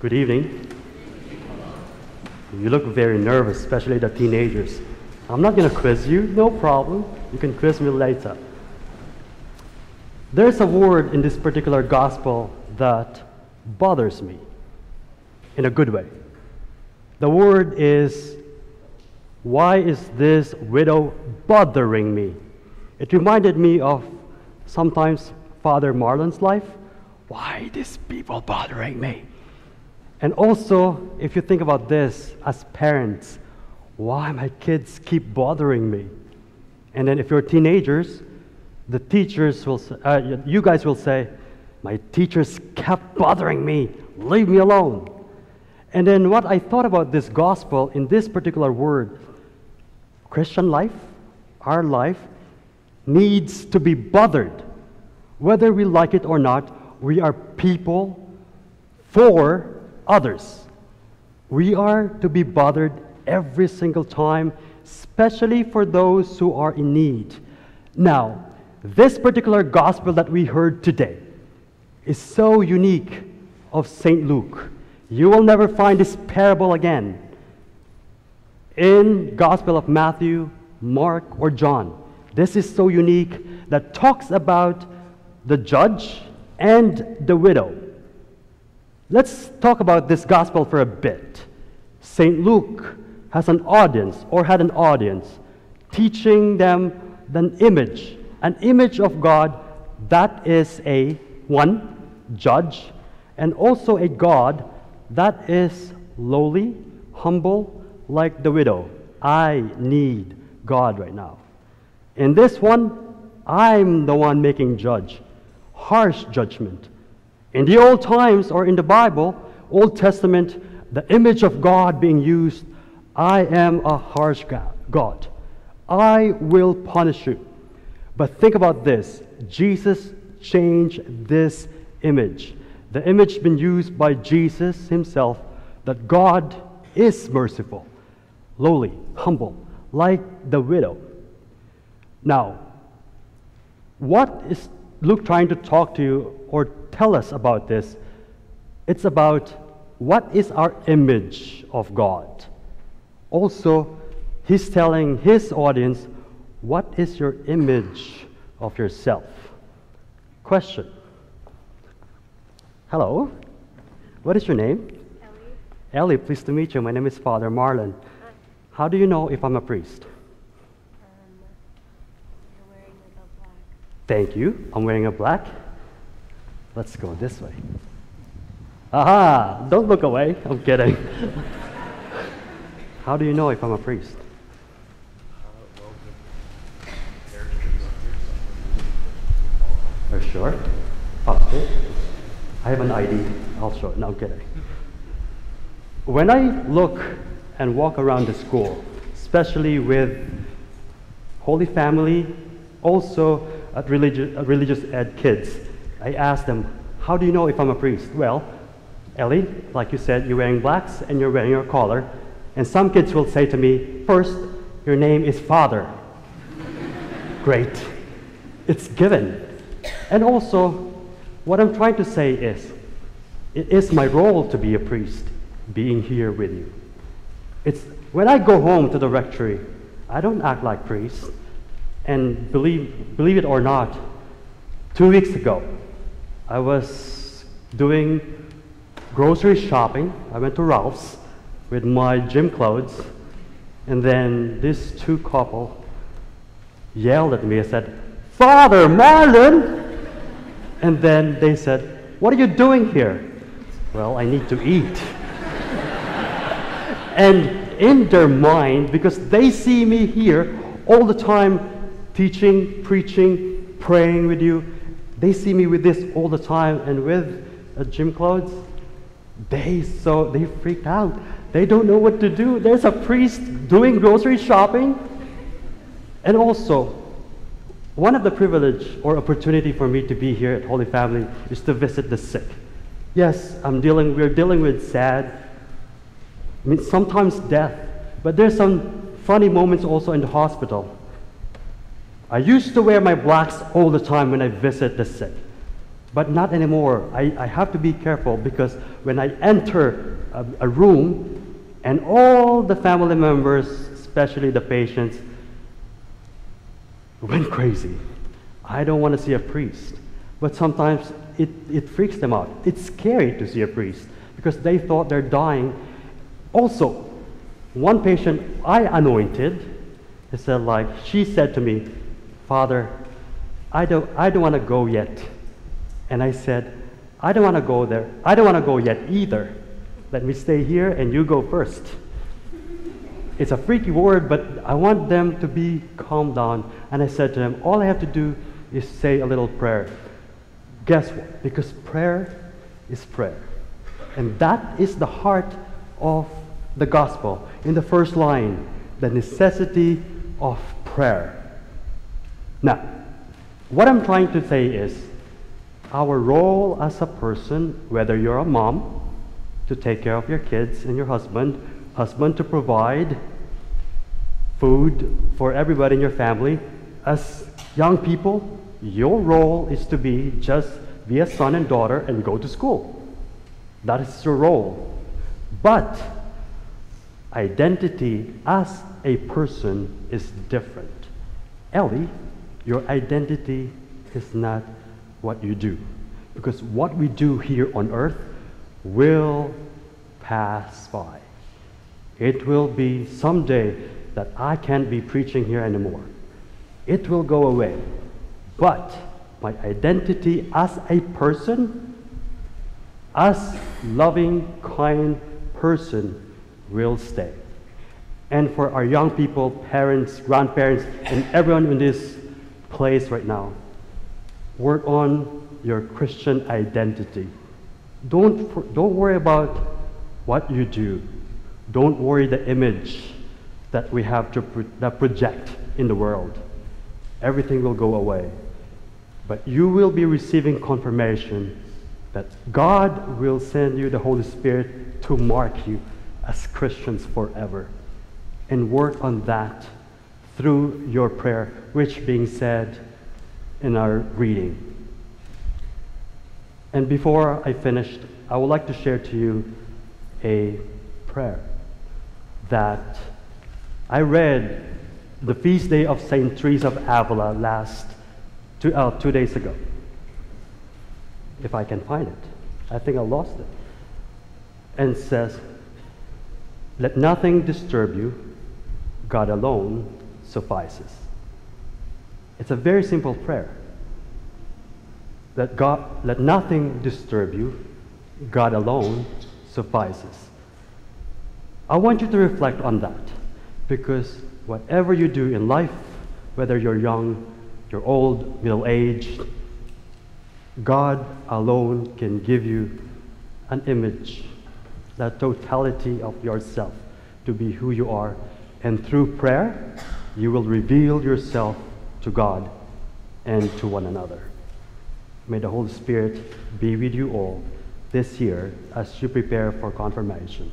Good evening. You look very nervous, especially the teenagers. I'm not going to quiz you, no problem. You can quiz me later. There's a word in this particular gospel that bothers me in a good way. The word is, why is this widow bothering me? It reminded me of sometimes Father Marlon's life. Why these people bothering me? And also, if you think about this as parents, why my kids keep bothering me? And then if you're teenagers, the teachers will, you guys will say, my teachers kept bothering me, leave me alone. And then what I thought about this gospel in this particular word, Christian life, our life, needs to be bothered. Whether we like it or not, we are people for others. We are to be bothered every single time, especially for those who are in need. Now, this particular gospel that we heard today is so unique of St. Luke. You will never find this parable again in Gospel of Matthew, Mark, or John. This is so unique that talks about the judge and the widow. Let's talk about this gospel for a bit. St. Luke has an audience, or had an audience, teaching them an image of God that is one judge, and also a God that is lowly, humble, like the widow. I need God right now. In this one, I'm the one making harsh judgment. In the old times, or in the Bible, Old Testament, the image of God being used, I am a harsh God. I will punish you. But think about this. Jesus changed this image. The image been used by Jesus himself, that God is merciful, lowly, humble, like the widow. Now, what is Luke trying to talk to you or tell us about this? It's about what is our image of God. Also, he's telling his audience, what is your image of yourself? Question. Hello. What is your name? Ellie. Ellie, pleased to meet you. My name is Father Marlon. Hi. How do you know if I'm a priest? You're wearing like a black. Thank you. I'm wearing a black. Let's go this way. Aha! Don't look away. I'm kidding. How do you know if I'm a priest? Are you sure? Possible. I have an ID. I'll show it. No, I'm kidding. When I look and walk around the school, especially with Holy Family, also at religious ed kids, I ask them, how do you know if I'm a priest? Well, Ellie, like you said, you're wearing blacks and you're wearing your collar. And some kids will say to me, first, your name is Father. Great. It's given. And also, what I'm trying to say is, it is my role to be a priest, being here with you. It's when I go home to the rectory, I don't act like priest. And believe it or not, 2 weeks ago, I was doing grocery shopping. I went to Ralph's with my gym clothes, and then this two couple yelled at me and said, Father Marlon! And then they said, what are you doing here? Well, I need to eat. And in their mind, because they see me here all the time, teaching, preaching, praying with you, they see me with this all the time, and with gym clothes, they freaked out. They don't know what to do. There's a priest doing grocery shopping. And also, one of the privilege or opportunity for me to be here at Holy Family is to visit the sick. Yes, we're dealing with sad, sometimes death, but there's some funny moments also in the hospital. I used to wear my blacks all the time when I visit the sick. But not anymore. I have to be careful because when I enter a room and all the family members, especially the patients, went crazy. I don't want to see a priest. But sometimes it freaks them out. It's scary to see a priest because they thought they're dying. Also, one patient I anointed, she said to me, "Father, I don't want to go yet." And I said, "I don't want to go there. I don't want to go yet either. Let me stay here and you go first." It's a freaky word, but I want them to be calmed down. And I said to them, all I have to do is say a little prayer. Guess what? Because prayer is prayer. And that is the heart of the gospel. In the first line, the necessity of prayer. Now, what I'm trying to say is, our role as a person, whether you're a mom, to take care of your kids and your husband to provide food for everybody in your family. As young people, your role is to be a son and daughter and go to school. That is your role. But identity as a person is different. Ellie, your identity is not what you do. Because what we do here on earth will pass by. It will be someday that I can't be preaching here anymore. It will go away. But my identity as a person, as loving, kind person, will stay. And for our young people, parents, grandparents, and everyone in this place right now, work on your Christian identity. Don't worry about what you do. Don't worry the image that we have to project in the world. Everything will go away. But you will be receiving confirmation that God will send you the Holy Spirit to mark you as Christians forever. And work on that through your prayer, which being said in our reading. And before I finish, I would like to share to you a prayer that I read the feast day of Saint Teresa of Avila 2 days ago. If I can find it. I think I lost it. And it says, "Let nothing disturb you, God alone suffices." It's a very simple prayer. Let nothing disturb you, God alone suffices. I want you to reflect on that, because whatever you do in life, whether you're young, you're old, middle-aged, God alone can give you an image, the totality of yourself to be who you are. And through prayer, you will reveal yourself to God and to one another. May the Holy Spirit be with you all this year as you prepare for confirmation.